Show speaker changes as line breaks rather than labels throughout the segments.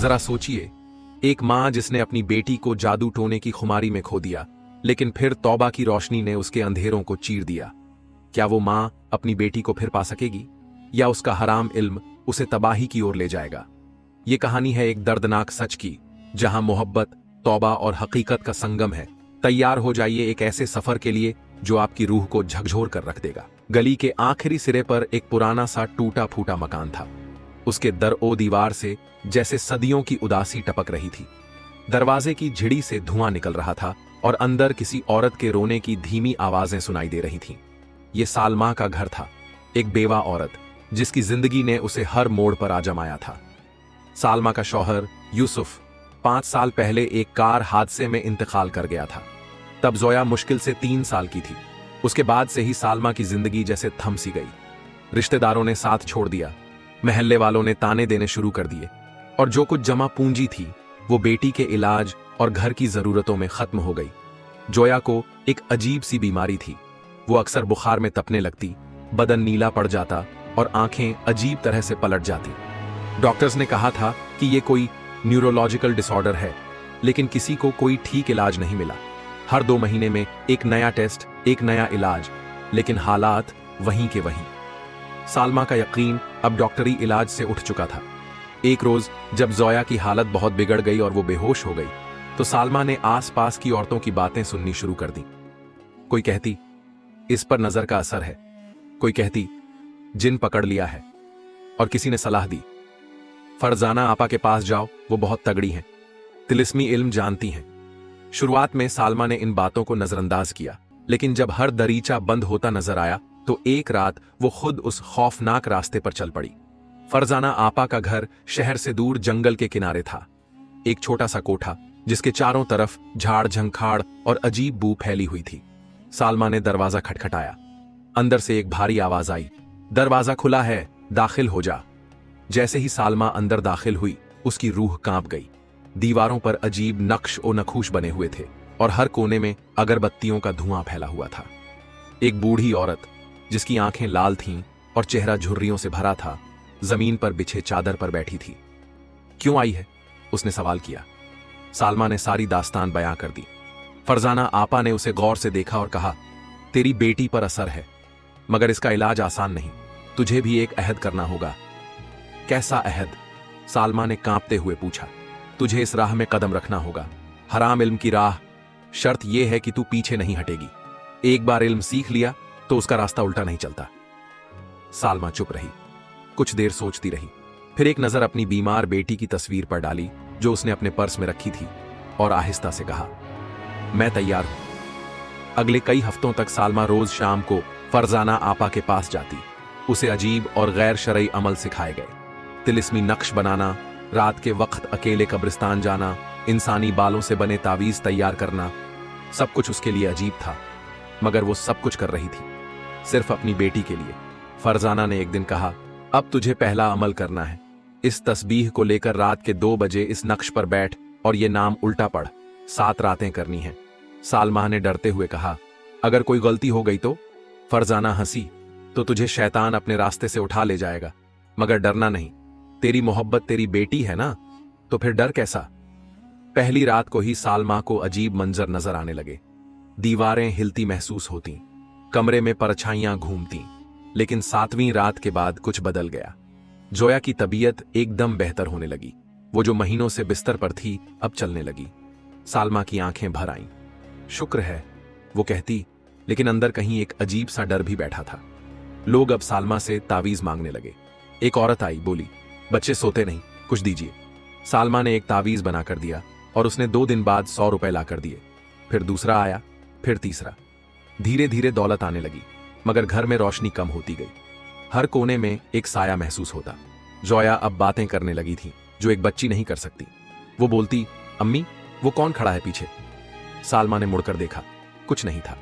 जरा सोचिए, एक माँ जिसने अपनी बेटी को जादू टोने की खुमारी में खो दिया, लेकिन फिर तौबा की रोशनी ने उसके अंधेरों को चीर दिया। क्या वो माँ अपनी बेटी को फिर पा सकेगी, या उसका हराम इल्म उसे तबाही की ओर ले जाएगा? ये कहानी है एक दर्दनाक सच की, जहां मोहब्बत, तौबा और हकीकत का संगम है। तैयार हो जाइए एक ऐसे सफर के लिए जो आपकी रूह को झकझोर कर रख देगा। गली के आखिरी सिरे पर एक पुराना सा टूटा फूटा मकान था। उसके दर ओ दीवार से जैसे सदियों की उदासी टपक रही थी। दरवाजे की झिड़ी से धुआं निकल रहा था और अंदर किसी औरत के रोने की धीमी आवाजें सुनाई दे रही थीं। ये सालमा का घर था, एक बेवा औरत जिसकी जिंदगी ने उसे हर मोड़ पर आजमाया था। सालमा का शौहर यूसुफ 5 साल पहले एक कार हादसे में इंतकाल कर गया था। तब जोया मुश्किल से 3 साल की थी। उसके बाद से ही सालमा की जिंदगी जैसे थम सी गई। रिश्तेदारों ने साथ छोड़ दिया, महल्ले वालों ने ताने देने शुरू कर दिए, और जो कुछ जमा पूंजी थी वो बेटी के इलाज और घर की जरूरतों में खत्म हो गई। जोया को एक अजीब सी बीमारी थी। वो अक्सर बुखार में तपने लगती, बदन नीला पड़ जाता और आंखें अजीब तरह से पलट जाती। डॉक्टर्स ने कहा था कि ये कोई न्यूरोलॉजिकल डिसऑर्डर है, लेकिन किसी को कोई ठीक इलाज नहीं मिला। हर 2 महीने में एक नया टेस्ट, एक नया इलाज, लेकिन हालात वहीं के वहीं। सालमा का यकीन अब डॉक्टरी इलाज से उठ चुका था। एक रोज जब जोया की हालत बहुत बिगड़ गई और वो बेहोश हो गई, तो सालमा ने आसपास की औरतों की बातें सुननी शुरू कर दी। कोई कहती इस पर नजर का असर है, कोई कहती जिन पकड़ लिया है, और किसी ने सलाह दी फरजाना आपा के पास जाओ, वो बहुत तगड़ी हैं, तिलिस्मी इल्म जानती हैं। शुरुआत में सालमा ने इन बातों को नजरअंदाज किया, लेकिन जब हर दरीचा बंद होता नजर आया तो एक रात वो खुद उस खौफनाक रास्ते पर चल पड़ी। फरजाना आपा का घर शहर से दूर जंगल के किनारे था। एक छोटा सा कोठा जिसके चारों तरफ झाड़ झंखाड़ और अजीब बू फैली हुई थी। सालमा ने दरवाजा खटखटाया। अंदर से एक भारी आवाज आई, दरवाजा खुला है, दाखिल हो जा। जैसे ही सालमा अंदर दाखिल हुई, उसकी रूह कांप गई। दीवारों पर अजीब नक्श और नखूश बने हुए थे और हर कोने में अगरबत्तियों का धुआं फैला हुआ था। एक बूढ़ी औरत जिसकी आंखें लाल थीं और चेहरा झुर्रियों से भरा था, जमीन पर बिछे चादर पर बैठी थी। क्यों आई है? उसने सवाल किया। सालमा ने सारी दास्तान बयां कर दी। फरजाना आपा ने उसे गौर से देखा और कहा, तेरी बेटी पर असर है, मगर इसका इलाज आसान नहीं, तुझे भी एक अहद करना होगा। कैसा अहद? सालमा ने कांपते हुए पूछा। तुझे इस राह में कदम रखना होगा, हराम इल्म की राह। शर्त यह है कि तू पीछे नहीं हटेगी। एक बार इल्म सीख लिया तो उसका रास्ता उल्टा नहीं चलता। सालमा चुप रही, कुछ देर सोचती रही, फिर एक नजर अपनी बीमार बेटी की तस्वीर पर डाली जो उसने अपने पर्स में रखी थी, और आहिस्ता से कहा, मैं तैयार हूं। अगले कई हफ्तों तक सालमा रोज शाम को फरजाना आपा के पास जाती। उसे अजीब और गैर शरई अमल सिखाए गए। तिलिस्मी नक्श बनाना, रात के वक्त अकेले कब्रिस्तान जाना, इंसानी बालों से बने तावीज तैयार करना, सब कुछ उसके लिए अजीब था, मगर वो सब कुछ कर रही थी सिर्फ अपनी बेटी के लिए। फरजाना ने एक दिन कहा, अब तुझे पहला अमल करना है। इस तस्बीह को लेकर रात के 2 बजे इस नक्श पर बैठ और ये नाम उल्टा पढ़। 7 रातें करनी है। सालमा ने डरते हुए कहा, अगर कोई गलती हो गई तो? फरजाना हंसी, तो तुझे शैतान अपने रास्ते से उठा ले जाएगा, मगर डरना नहीं, तेरी मोहब्बत तेरी बेटी है ना, तो फिर डर कैसा? पहली रात को ही सालमा को अजीब मंजर नजर आने लगे। दीवारें हिलती महसूस होती, कमरे में परछाइयां घूमती, लेकिन 7वीं रात के बाद कुछ बदल गया। जोया की तबीयत एकदम बेहतर होने लगी। वो जो महीनों से बिस्तर पर थी, अब चलने लगी। सालमा की आंखें भर आईं। शुक्र है, वो कहती, लेकिन अंदर कहीं एक अजीब सा डर भी बैठा था। लोग अब सालमा से तावीज मांगने लगे। एक औरत आई, बोली, बच्चे सोते नहीं, कुछ दीजिए। सालमा ने एक तावीज बनाकर दिया और उसने 2 दिन बाद 100 रुपए लाकर दिए। फिर दूसरा आया, फिर तीसरा। धीरे धीरे दौलत आने लगी, मगर घर में रोशनी कम होती गई। हर कोने में एक साया महसूस होता। जोया अब बातें करने लगी थी जो एक बच्ची नहीं कर सकती। वो बोलती, अम्मी, वो कौन खड़ा है पीछे? सालमा ने मुड़कर देखा, कुछ नहीं था,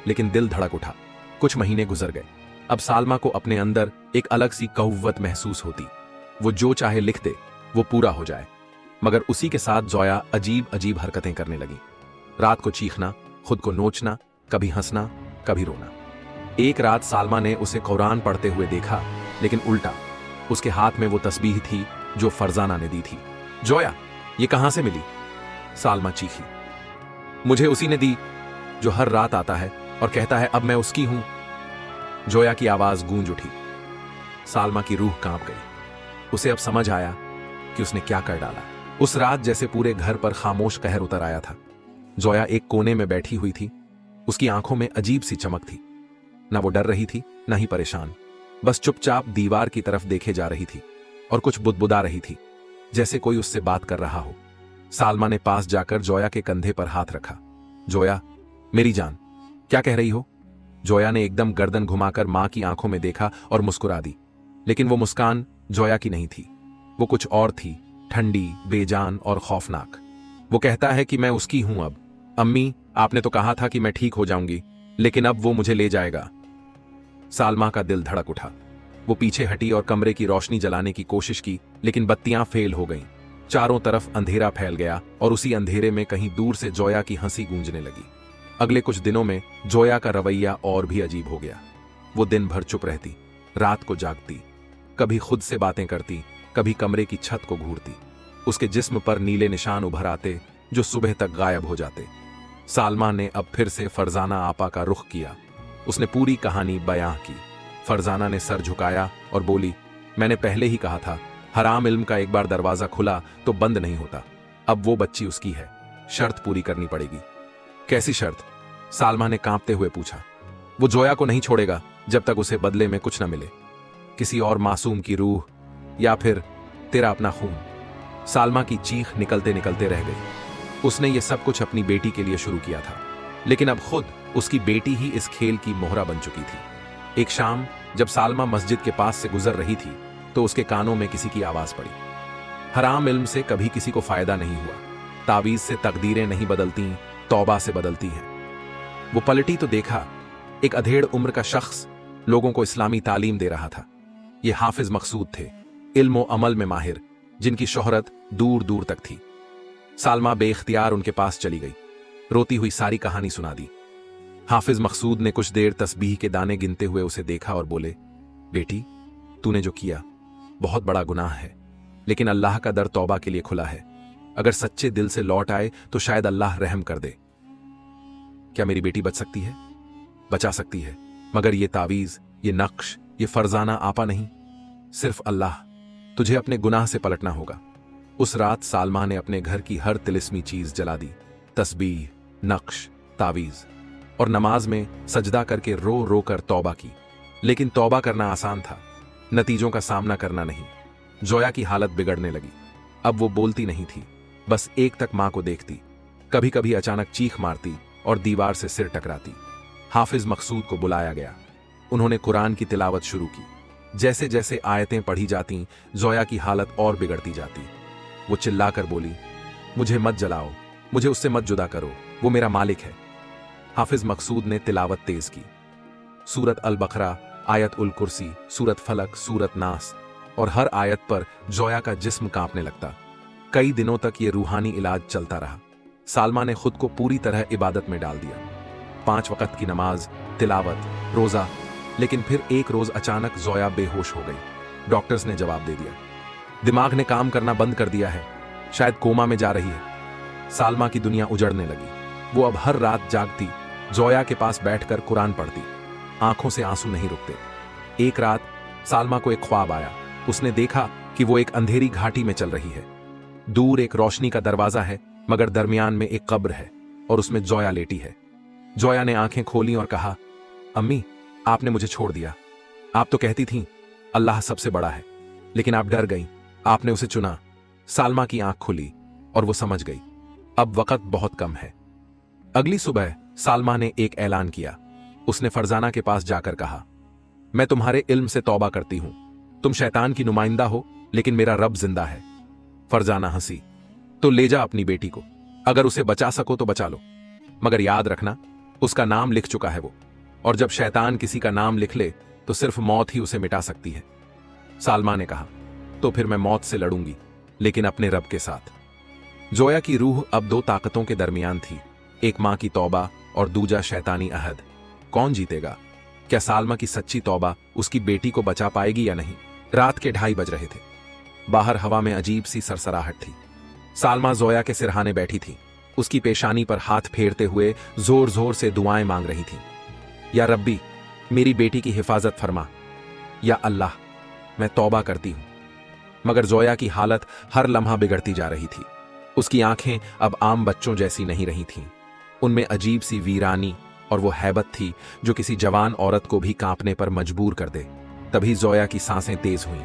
लेकिन दिल धड़क उठा। कुछ महीने गुजर गए। अब सालमा को अपने अंदर एक अलग सी कव्वत महसूस होती। वो जो चाहे लिख दे, वो पूरा हो जाए। मगर उसी के साथ जोया अजीब अजीब हरकतें करने लगी। रात को चीखना, खुद को नोचना, कभी हंसना, कभी रोना। एक रात सालमा ने उसे कुरान पढ़ते हुए देखा, लेकिन उल्टा। उसके हाथ में वो तस्बीह थी जो फरजाना ने दी थी। जोया, ये कहां से मिली? सालमा चीखी। मुझे उसी ने दी जो हर रात आता है और कहता है अब मैं उसकी हूं। जोया की आवाज गूंज उठी। सालमा की रूह कांप गई। उसे अब समझ आया कि उसने क्या कर डाला। उस रात जैसे पूरे घर पर खामोश कहर उतर आया था। जोया एक कोने में बैठी हुई थी। उसकी आंखों में अजीब सी चमक थी। ना वो डर रही थी, ना ही परेशान। बस चुपचाप दीवार की तरफ देखे जा रही थी और कुछ बुदबुदा रही थी, जैसे कोई उससे बात कर रहा हो। सालमा ने पास जाकर जोया के कंधे पर हाथ रखा। जोया, मेरी जान, क्या कह रही हो? जोया ने एकदम गर्दन घुमाकर मां की आंखों में देखा और मुस्कुरा दी। लेकिन वो मुस्कान जोया की नहीं थी। वो कुछ और थी, ठंडी, बेजान और खौफनाक। वो कहता है कि मैं उसकी हूं अब। अम्मी, आपने तो कहा था कि मैं ठीक हो जाऊंगी, लेकिन अब वो मुझे ले जाएगा। सालमा का दिल धड़क उठा। वो पीछे हटी और कमरे की रोशनी जलाने की कोशिश की, लेकिन बत्तियां फेल हो गईं। चारों तरफ अंधेरा फैल गया और उसी अंधेरे में कहीं दूर से जोया की हंसी गूंजने लगी। अगले कुछ दिनों में जोया का रवैया और भी अजीब हो गया। वो दिन भर चुप रहती, रात को जागती, कभी खुद से बातें करती, कभी कमरे की छत को घूरती। उसके जिस्म पर नीले निशान उभर आते जो सुबह तक गायब हो जाते। सालमा ने अब फिर से फरजाना आपा का रुख किया। उसने पूरी कहानी बयां की। फरजाना ने सर झुकाया और बोली, मैंने पहले ही कहा था, हराम इल्म का एक बार दरवाजा खुला तो बंद नहीं होता। अब वो बच्ची उसकी है, शर्त पूरी करनी पड़ेगी। कैसी शर्त? सालमा ने कांपते हुए पूछा। वो जोया को नहीं छोड़ेगा जब तक उसे बदले में कुछ न मिले। किसी और मासूम की रूह या फिर तेरा अपना खून। सालमा की चीख निकलते निकलते रह गई। उसने ये सब कुछ अपनी बेटी के लिए शुरू किया था, लेकिन अब खुद उसकी बेटी ही इस खेल की मोहरा बन चुकी थी। एक शाम जब सालमा मस्जिद के पास से गुजर रही थी तो उसके कानों में किसी की आवाज पड़ी। हराम इल्म से कभी किसी को फायदा नहीं हुआ। तावीज से तकदीरें नहीं बदलती, तौबा से बदलती हैं। वो पलटी तो देखा, एक अधेड़ उम्र का शख्स लोगों को इस्लामी तालीम दे रहा था। ये हाफिज मकसूद थे, इल्म व अमल में माहिर, जिनकी शोहरत दूर दूर तक थी। सालमा बेख्तियार उनके पास चली गई, रोती हुई सारी कहानी सुना दी। हाफिज मकसूद ने कुछ देर तस्बीह के दाने गिनते हुए उसे देखा और बोले, बेटी, तूने जो किया बहुत बड़ा गुनाह है, लेकिन अल्लाह का दर तौबा के लिए खुला है। अगर सच्चे दिल से लौट आए तो शायद अल्लाह रहम कर दे। क्या मेरी बेटी बच सकती है? बचा सकती है, मगर ये तावीज, ये नक्श, ये फरजाना आपा नहीं, सिर्फ अल्लाह। तुझे अपने गुनाह से पलटना होगा। उस रात सालमा ने अपने घर की हर तिलिस्मी चीज जला दी, तस्बीह, नक्श, तावीज, और नमाज में सजदा करके रो रो कर तौबा की। लेकिन तौबा करना आसान था, नतीजों का सामना करना नहीं। जोया की हालत बिगड़ने लगी। अब वो बोलती नहीं थी, बस एक तक मां को देखती, कभी कभी अचानक चीख मारती और दीवार से सिर टकराती। हाफिज मकसूद को बुलाया गया। उन्होंने कुरान की तिलावत शुरू की। जैसे जैसे आयतें पढ़ी जाती, जोया की हालत और बिगड़ती जाती। वो चिल्लाकर बोली, मुझे मत जलाओ, मुझे उससे मत जुदा करो, वो मेरा मालिक है। हाफिज मकसूद ने तिलावत तेज की। सूरत अल बकरा, आयत उल कुर्सी, सूरत फलक, सूरत नास, और हर आयत पर जोया का जिस्म कांपने लगता। कई दिनों तक ये रूहानी इलाज चलता रहा। सालमा ने खुद को पूरी तरह इबादत में डाल दिया। 5 वक्त की नमाज, तिलावत, रोजा। लेकिन फिर एक रोज अचानक जोया बेहोश हो गई। डॉक्टर्स ने जवाब दे दिया, दिमाग ने काम करना बंद कर दिया है, शायद कोमा में जा रही है। सालमा की दुनिया उजड़ने लगी। वो अब हर रात जागती, जोया के पास बैठकर कुरान पढ़ती, आंखों से आंसू नहीं रुकते। एक रात सालमा को एक ख्वाब आया। उसने देखा कि वो एक अंधेरी घाटी में चल रही है। दूर एक रोशनी का दरवाजा है, मगर दरमियान में एक कब्र है और उसमें जोया लेटी है। जोया ने आंखें खोली और कहा, अम्मी, आपने मुझे छोड़ दिया। आप तो कहती थीं अल्लाह सबसे बड़ा है, लेकिन आप डर गईं, आपने उसे चुना। सालमा की आंख खुली और वो समझ गई, अब वक्त बहुत कम है। अगली सुबह सालमा ने एक ऐलान किया। उसने फरजाना के पास जाकर कहा, मैं तुम्हारे इल्म से तौबा करती हूं। तुम शैतान की नुमाइंदा हो, लेकिन मेरा रब जिंदा है। फरजाना हंसी, तो ले जा अपनी बेटी को, अगर उसे बचा सको तो बचा लो, मगर याद रखना उसका नाम लिख चुका है वो, और जब शैतान किसी का नाम लिख ले तो सिर्फ मौत ही उसे मिटा सकती है। सालमा ने कहा, तो फिर मैं मौत से लड़ूंगी, लेकिन अपने रब के साथ। जोया की रूह अब 2 ताकतों के दरमियान थी, एक मां की तौबा और दूजा शैतानी अहद। कौन जीतेगा? क्या सालमा की सच्ची तौबा उसकी बेटी को बचा पाएगी या नहीं? रात के 2:30 बज रहे थे। बाहर हवा में अजीब सी सरसराहट थी। सालमा जोया के सिरहाने बैठी थी, उसकी पेशानी पर हाथ फेरते हुए जोर जोर से दुआएं मांग रही थी। या रब्बी, मेरी बेटी की हिफाजत फरमा। या अल्लाह, मैं तौबा करती हूं। मगर जोया की हालत हर लम्हा बिगड़ती जा रही थी। उसकी आंखें अब आम बच्चों जैसी नहीं रही थीं। उनमें अजीब सी वीरानी और वो हैबत थी जो किसी जवान औरत को भी कांपने पर मजबूर कर दे। तभी जोया की सांसें तेज हुईं,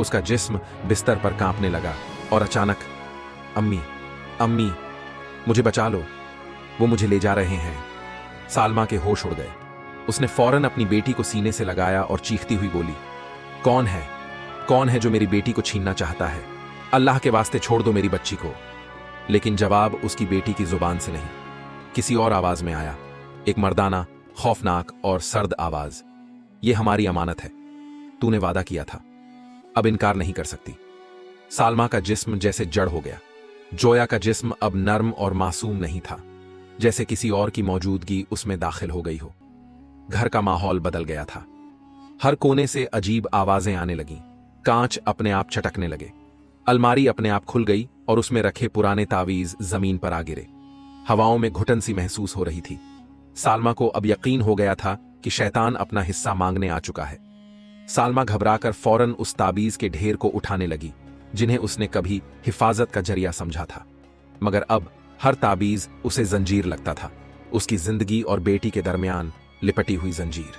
उसका जिस्म बिस्तर पर कांपने लगा और अचानक, अम्मी, अम्मी, मुझे बचा लो, वो मुझे ले जा रहे हैं। सालमा के होश उड़ गए। उसने फौरन अपनी बेटी को सीने से लगाया और चीखती हुई बोली, कौन है? कौन है जो मेरी बेटी को छीनना चाहता है? अल्लाह के वास्ते छोड़ दो मेरी बच्ची को। लेकिन जवाब उसकी बेटी की जुबान से नहीं, किसी और आवाज में आया, एक मर्दाना, खौफनाक और सर्द आवाज। ये हमारी अमानत है, तूने वादा किया था, अब इनकार नहीं कर सकती। सालमा का जिस्म जैसे जड़ हो गया। जोया का जिस्म अब नर्म और मासूम नहीं था, जैसे किसी और की मौजूदगी उसमें दाखिल हो गई हो। घर का माहौल बदल गया था। हर कोने से अजीब आवाजें आने लगीं, कांच अपने आप चटकने लगे, अलमारी अपने आप खुल गई और उसमें रखे पुराने तावीज जमीन पर आ गिरे। हवाओं में घुटन सी महसूस हो रही थी। सालमा को अब यकीन हो गया था कि शैतान अपना हिस्सा मांगने आ चुका है। सालमा घबराकर फौरन उस ताबीज के ढेर को उठाने लगी जिन्हें उसने कभी हिफाजत का जरिया समझा था। मगर अब हर ताबीज उसे जंजीर लगता था, उसकी जिंदगी और बेटी के दरमियान लिपटी हुई जंजीर।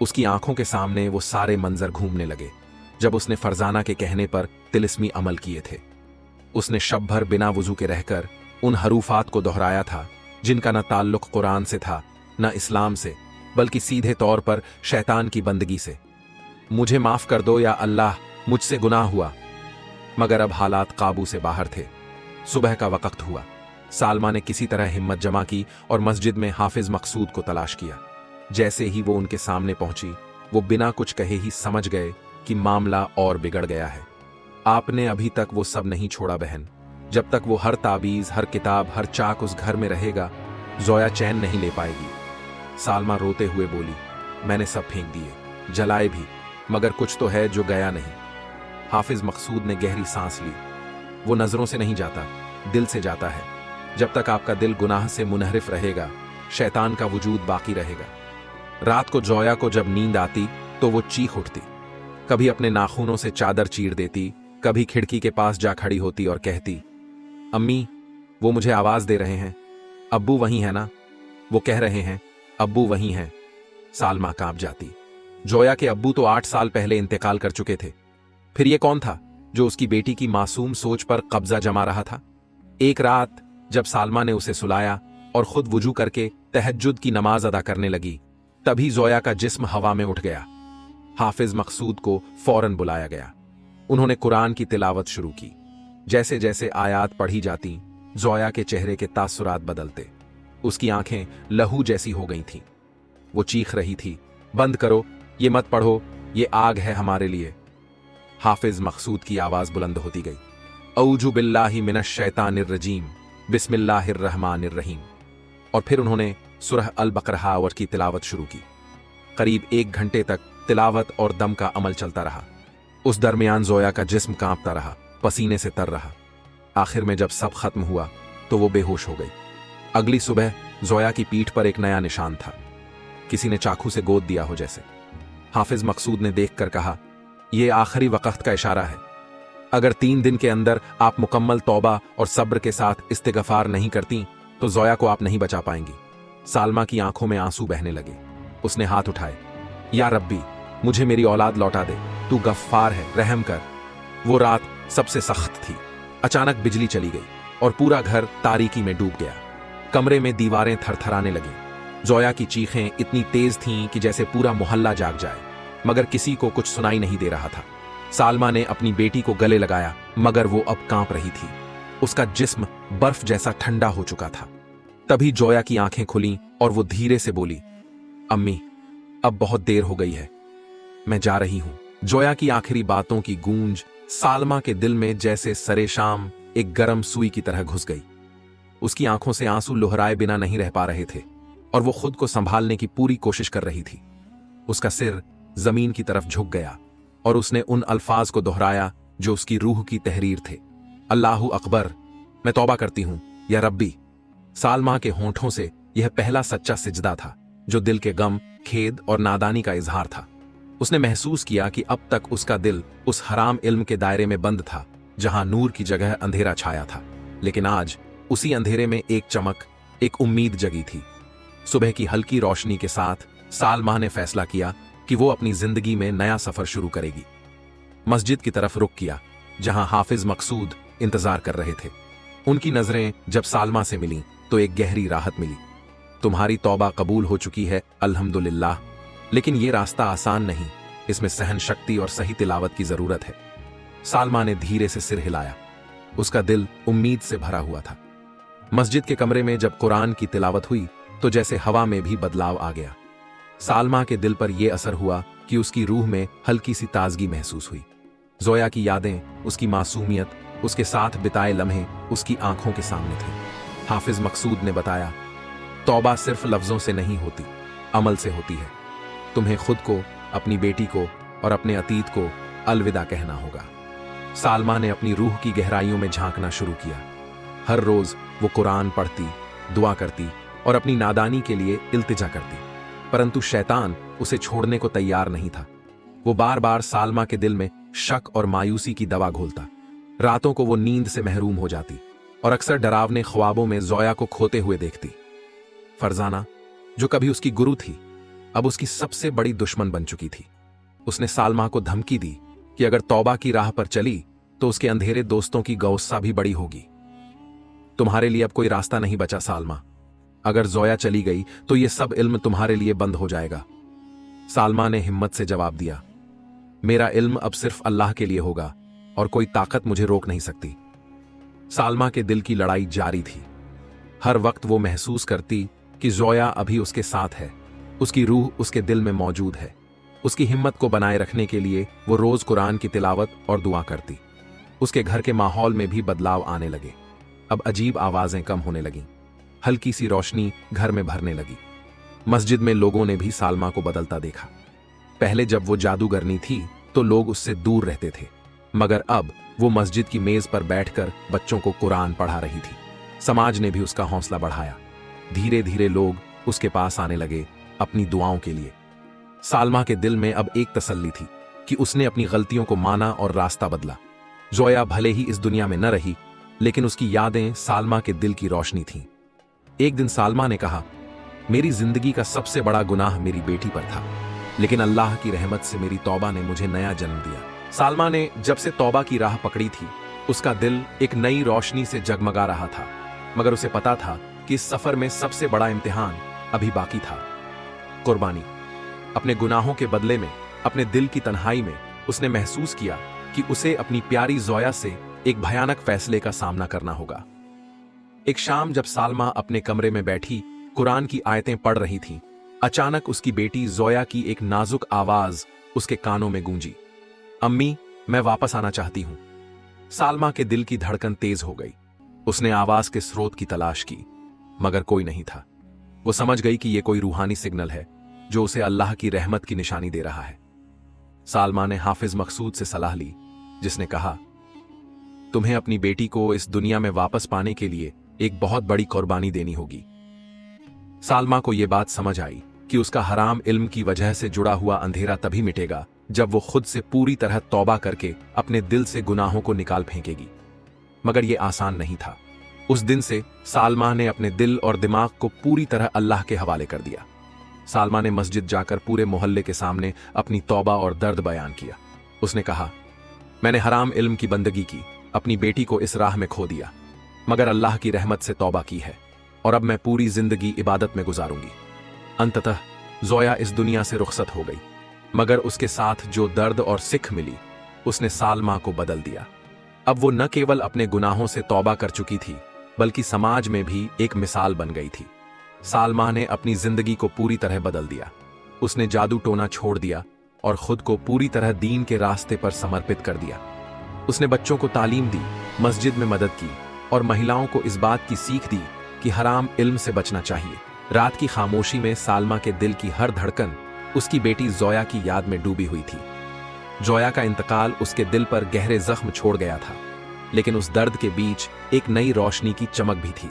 उसकी आंखों के सामने वो सारे मंजर घूमने लगे जब उसने फरजाना के कहने पर तिलिस्मी अमल किए थे। उसने शब भर बिना वुजू के रहकर उन हरूफात को दोहराया था जिनका न ताल्लुक कुरान से था, न इस्लाम से, बल्कि सीधे तौर पर शैतान की बंदगी से। मुझे माफ कर दो या अल्लाह, मुझसे गुनाह हुआ। मगर अब हालात काबू से बाहर थे। सुबह का वक्त हुआ। सालमा ने किसी तरह हिम्मत जमा की और मस्जिद में हाफिज मकसूद को तलाश किया। जैसे ही वो उनके सामने पहुंची, वो बिना कुछ कहे ही समझ गए कि मामला और बिगड़ गया है। आपने अभी तक वो सब नहीं छोड़ा बहन। जब तक वो हर ताबीज, हर किताब, हर चाक उस घर में रहेगा, जोया चैन नहीं ले पाएगी। सालमा रोते हुए बोली, मैंने सब फेंक दिए, जलाए भी, मगर कुछ तो है जो गया नहीं। हाफिज मकसूद ने गहरी सांस ली। वो नजरों से नहीं जाता, दिल से जाता है। जब तक आपका दिल गुनाह से मुनहरिफ रहेगा, शैतान का वजूद बाकी रहेगा। रात को जोया को जब नींद आती तो वो चीख उठती, कभी अपने नाखूनों से चादर चीर देती, कभी खिड़की के पास जा खड़ी होती और कहती, अम्मी, वो मुझे आवाज दे रहे हैं, अब्बू वहीं है ना? वो कह रहे हैं, अब्बू वहीं हैं। सालमा कांप जाती। जोया के अब्बू तो 8 साल पहले इंतकाल कर चुके थे। फिर ये कौन था जो उसकी बेटी की मासूम सोच पर कब्जा जमा रहा था? एक रात जब सालमा ने उसे सुलाया और खुद वुजू करके तहज्जुद की नमाज अदा करने लगी, तभी जोया का जिस्म हवा में उठ गया। हाफिज मकसूद को फौरन बुलाया गया। उन्होंने कुरान की तिलावत शुरू की। जैसे जैसे आयात पढ़ी जाती, जोया के चेहरे के तासुरात बदलते। उसकी आंखें लहू जैसी हो गई थीं। वो चीख रही थी, बंद करो, ये मत पढ़ो, ये आग है हमारे लिए। हाफिज मकसूद की आवाज बुलंद होती गई, औजु बिल्लाहि मिनश शैतानिर रजीम, बिस्मिल्लाहिर रहमानिर रहीम। और फिर उन्होंने सूरह अल बकरा की तिलावत शुरू की। करीब 1 घंटे तक तिलावत और दम का अमल चलता रहा। उस दरमियान जोया का जिस्म कांपता रहा, पसीने से तर रहा। आखिर में जब सब खत्म हुआ तो वो बेहोश हो गई। अगली सुबह जोया की पीठ पर एक नया निशान था, किसी ने चाकू से गोद दिया हो जैसे। हाफिज मकसूद ने देखकर कहा, यह आखिरी वक्त का इशारा है। अगर 3 दिन के अंदर आप मुकम्मल तौबा और सब्र के साथ इस्तिगफार नहीं करती तो जोया को आप नहीं बचा पाएंगी। सालमा की आंखों में आंसू बहने लगे। उसने हाथ उठाए, या रब्बी, मुझे मेरी औलाद लौटा दे, तू गफ्फार है, रहम कर। वो रात सबसे सख्त थी। अचानक बिजली चली गई और पूरा घर तारीकी में डूब गया। कमरे में दीवारें थरथराने लगीं। जोया की चीखें इतनी तेज थीं कि जैसे पूरा मोहल्ला जाग जाए, मगर किसी को कुछ सुनाई नहीं दे रहा था। सालमा ने अपनी बेटी को गले लगाया, मगर वो अब कांप रही थी। उसका जिस्म बर्फ जैसा ठंडा हो चुका था। तभी जोया की आंखें खुलीं और वो धीरे से बोली, अम्मी, अब बहुत देर हो गई है, मैं जा रही हूं। जोया की आखिरी बातों की गूंज सालमा के दिल में जैसे सरे शाम एक गर्म सुई की तरह घुस गई। उसकी आंखों से आंसू लुहराए बिना नहीं रह पा रहे थे और वो खुद को संभालने की पूरी कोशिश कर रही थी। उसका सिर जमीन की तरफ झुक गया और उसने उन अल्फाज को दोहराया जो उसकी रूह की तहरीर थे, अल्लाहु अकबर, मैं तौबा करती हूं या रब्बी। सालमा के होंठों से यह पहला सच्चा सिजदा था जो दिल के गम, खेद और नादानी का इजहार था। उसने महसूस किया कि अब तक उसका दिल उस हराम इल्म के दायरे में बंद था जहां नूर की जगह अंधेरा छाया था। लेकिन आज उसी अंधेरे में एक चमक, एक उम्मीद जगी थी। सुबह की हल्की रोशनी के साथ सालमा ने फैसला किया कि वो अपनी जिंदगी में नया सफर शुरू करेगी। मस्जिद की तरफ रुख किया जहां हाफिज मकसूद इंतजार कर रहे थे। उनकी नजरें जब सालमा से मिलीं तो एक गहरी राहत मिली। तुम्हारी तौबा कबूल हो चुकी है, अल्हम्दुलिल्लाह। लेकिन यह रास्ता आसान नहीं, इसमें सहन शक्ति और सही तिलावत की जरूरत है। सालमा ने धीरे से सिर हिलाया। उसका दिल उम्मीद से भरा हुआ था। मस्जिद के कमरे में जब कुरान की तिलावत हुई तो जैसे हवा में भी बदलाव आ गया। सालमा के दिल पर यह असर हुआ कि उसकी रूह में हल्की सी ताजगी महसूस हुई। जोया की यादें, उसकी मासूमियत, उसके साथ बिताए लम्हे उसकी आंखों के सामने थे। हाफिज मकसूद ने बताया, तौबा सिर्फ लफ्जों से नहीं होती, अमल से होती है। तुम्हें खुद को, अपनी बेटी को और अपने अतीत को अलविदा कहना होगा। सालमा ने अपनी रूह की गहराइयों में झांकना शुरू किया। हर रोज वो कुरान पढ़ती, दुआ करती और अपनी नादानी के लिए इल्तिजा करती, परंतु शैतान उसे छोड़ने को तैयार नहीं था। वो बार बार सालमा के दिल में शक और मायूसी की दवा घोलता। रातों को वो नींद से महरूम हो जाती और अक्सर डरावने ख्वाबों में जोया को खोते हुए देखती। फरजाना, जो कभी उसकी गुरु थी, अब उसकी सबसे बड़ी दुश्मन बन चुकी थी। उसने सालमा को धमकी दी कि अगर तौबा की राह पर चली तो उसके अंधेरे दोस्तों की गौस्सा भी बड़ी होगी। तुम्हारे लिए अब कोई रास्ता नहीं बचा सालमा। अगर जोया चली गई तो यह सब इल्म तुम्हारे लिए बंद हो जाएगा। सालमा ने हिम्मत से जवाब दिया, मेरा इल्म अब सिर्फ अल्लाह के लिए होगा और कोई ताकत मुझे रोक नहीं सकती। सालमा के दिल की लड़ाई जारी थी। हर वक्त वो महसूस करती कि जोया अभी उसके साथ है, उसकी रूह उसके दिल में मौजूद है। उसकी हिम्मत को बनाए रखने के लिए वो रोज कुरान की तिलावत और दुआ करती। उसके घर के माहौल में भी बदलाव आने लगे। अब अजीब आवाजें कम होने लगीं, हल्की सी रोशनी घर में भरने लगी। मस्जिद में लोगों ने भी सालमा को बदलता देखा। पहले जब वो जादूगरनी थी तो लोग उससे दूर रहते थे, मगर अब वो मस्जिद की मेज पर बैठकर बच्चों को कुरान पढ़ा रही थी। समाज ने भी उसका हौसला बढ़ाया। धीरे धीरे लोग उसके पास आने लगे अपनी दुआओं के लिए। सालमा के दिल में अब एक तसल्ली थी कि उसने अपनी गलतियों को माना और रास्ता बदला। जोया भले ही इस दुनिया में न रही, लेकिन उसकी यादें सालमा के दिल की रोशनी थीं। एक दिन सालमा ने कहा, मेरी जिंदगी का सबसे बड़ा गुनाह मेरी बेटी पर था, लेकिन अल्लाह की रहमत से मेरी तौबा ने मुझे नया जन्म दिया। सालमा ने जब से तौबा की राह पकड़ी थी, उसका दिल एक नई रोशनी से जगमगा रहा था, मगर उसे पता था कि इस सफर में सबसे बड़ा इम्तिहान अभी बाकी था, कुर्बानी। अपने गुनाहों के बदले में, अपने दिल की तन्हाई में उसने महसूस किया कि उसे अपनी प्यारी जोया से एक भयानक फैसले का सामना करना होगा। एक शाम जब सालमा अपने कमरे में बैठी कुरान की आयतें पढ़ रही थी, अचानक उसकी बेटी जोया की एक नाजुक आवाज उसके कानों में गूंजी, अम्मी, मैं वापस आना चाहती हूं। सालमा के दिल की धड़कन तेज हो गई। उसने आवाज के स्रोत की तलाश की, मगर कोई नहीं था। वो समझ गई कि यह कोई रूहानी सिग्नल है जो उसे अल्लाह की रहमत की निशानी दे रहा है। सालमा ने हाफिज मकसूद से सलाह ली, जिसने कहा, तुम्हें अपनी बेटी को इस दुनिया में वापस पाने के लिए एक बहुत बड़ी कुर्बानी देनी होगी। सालमा को यह बात समझ आई कि उसका हराम इल्म की वजह से जुड़ा हुआ अंधेरा तभी मिटेगा जब वो खुद से पूरी तरह तौबा करके अपने दिल से गुनाहों को निकाल फेंकेगी। मगर यह आसान नहीं था। उस दिन से सालमा ने अपने दिल और दिमाग को पूरी तरह अल्लाह के हवाले कर दिया। सालमा ने मस्जिद जाकर पूरे मोहल्ले के सामने अपनी तौबा और दर्द बयान किया। उसने कहा, मैंने हराम इल्म की बंदगी की, अपनी बेटी को इस राह में खो दिया, मगर अल्लाह की रहमत से तौबा की है और अब मैं पूरी जिंदगी इबादत में गुजारूंगी। अंततः जोया इस दुनिया से रुखसत हो गई, मगर उसके साथ जो दर्द और सिख मिली उसने सालमा को बदल दिया। अब वो न केवल अपने गुनाहों से तौबा कर चुकी थी, बल्कि समाज में भी एक मिसाल बन गई थी। सालमा ने अपनी जिंदगी को पूरी तरह बदल दिया। उसने जादू टोना छोड़ दिया और खुद को पूरी तरह दीन के रास्ते पर समर्पित कर दिया। उसने बच्चों को तालीम दी, मस्जिद में मदद की और महिलाओं को इस बात की सीख दी कि हराम इल्म से बचना चाहिए। रात की खामोशी में सालमा के दिल की हर धड़कन उसकी बेटी जोया की याद में डूबी हुई थी। जोया का इंतकाल उसके दिल पर गहरे जख्म छोड़ गया था, लेकिन उस दर्द के बीच एक नई रोशनी की चमक भी थी।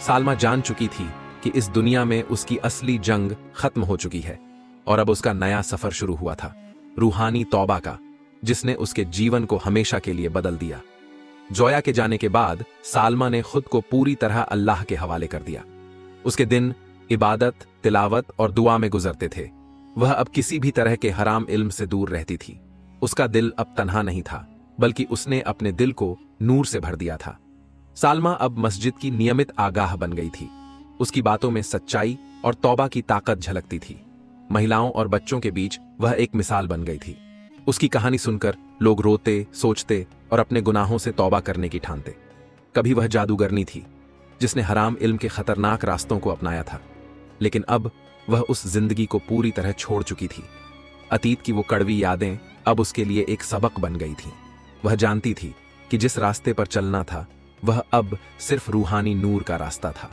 सालमा जान चुकी थी कि इस दुनिया में उसकी असली जंग खत्म हो चुकी है और अब उसका नया सफर शुरू हुआ था, रूहानी तौबा का, जिसने उसके जीवन को हमेशा के लिए बदल दिया। जोया के जाने के बाद सालमा ने खुद को पूरी तरह अल्लाह के हवाले कर दिया। उसके दिन इबादत, तिलावत और दुआ में गुजरते थे। वह अब किसी भी तरह के हराम इल्म से दूर रहती थी। उसका दिल अब तन्हा नहीं था, बल्कि उसने अपने दिल को नूर से भर दिया था। सालमा अब मस्जिद की नियमित आगाह बन गई थी। उसकी बातों में सच्चाई और तौबा की ताकत झलकती थी। महिलाओं और बच्चों के बीच वह एक मिसाल बन गई थी। उसकी कहानी सुनकर लोग रोते, सोचते और अपने गुनाहों से तौबा करने की ठानते। कभी वह जादूगरनी थी जिसने हराम इल्म के खतरनाक रास्तों को अपनाया था, लेकिन अब वह उस जिंदगी को पूरी तरह छोड़ चुकी थी। अतीत की वो कड़वी यादें अब उसके लिए एक सबक बन गई थीं। वह जानती थी कि जिस रास्ते पर चलना था वह अब सिर्फ रूहानी नूर का रास्ता था।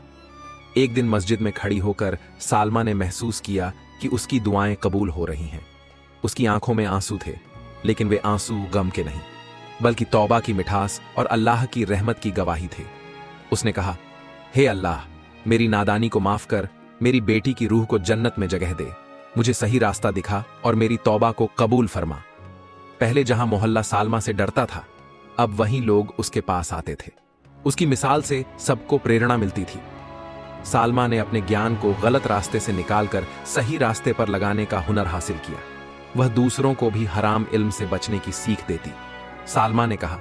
एक दिन मस्जिद में खड़ी होकर सालमा ने महसूस किया कि उसकी दुआएं कबूल हो रही हैं। उसकी आंखों में आंसू थे, लेकिन वे आंसू गम के नहीं, बल्कि तौबा की मिठास और अल्लाह की रहमत की गवाही थे। उसने कहा, हे अल्लाह, मेरी नादानी को माफ कर, मेरी बेटी की रूह को जन्नत में जगह दे, मुझे सही रास्ता दिखा और मेरी तौबा को कबूल फरमा। पहले जहां मोहल्ला सालमा से डरता था, अब वहीं लोग उसके पास आते थे। उसकी मिसाल से सबको प्रेरणा मिलती थी। सालमा ने अपने ज्ञान को गलत रास्ते से निकालकर सही रास्ते पर लगाने का हुनर हासिल किया। वह दूसरों को भी हराम इल्म से बचने की सीख देती। सालमा ने कहा,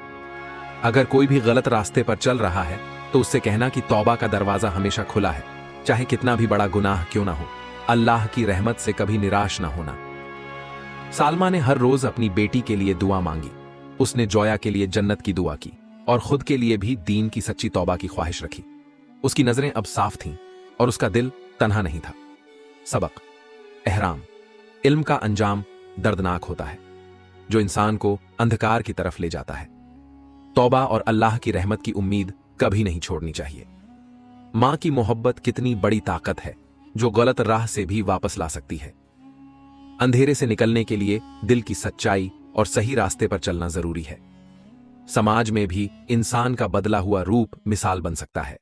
अगर कोई भी गलत रास्ते पर चल रहा है तो उससे कहना कि तौबा का दरवाजा हमेशा खुला है, चाहे कितना भी बड़ा गुनाह क्यों ना हो। अल्लाह की रहमत से कभी निराश ना होना। सालमा ने हर रोज अपनी बेटी के लिए दुआ मांगी। उसने जोया के लिए जन्नत की दुआ की और खुद के लिए भी दीन की सच्ची तौबा की ख्वाहिश रखी। उसकी नजरें अब साफ थीं और उसका दिल तन्हा नहीं था। सबक, एहराम, इल्म का अंजाम दर्दनाक होता है, जो इंसान को अंधकार की तरफ ले जाता है। तौबा और अल्लाह की रहमत की उम्मीद कभी नहीं छोड़नी चाहिए। मां की मोहब्बत कितनी बड़ी ताकत है, जो गलत राह से भी वापस ला सकती है। अंधेरे से निकलने के लिए दिल की सच्चाई और सही रास्ते पर चलना जरूरी है। समाज में भी इंसान का बदला हुआ रूप मिसाल बन सकता है।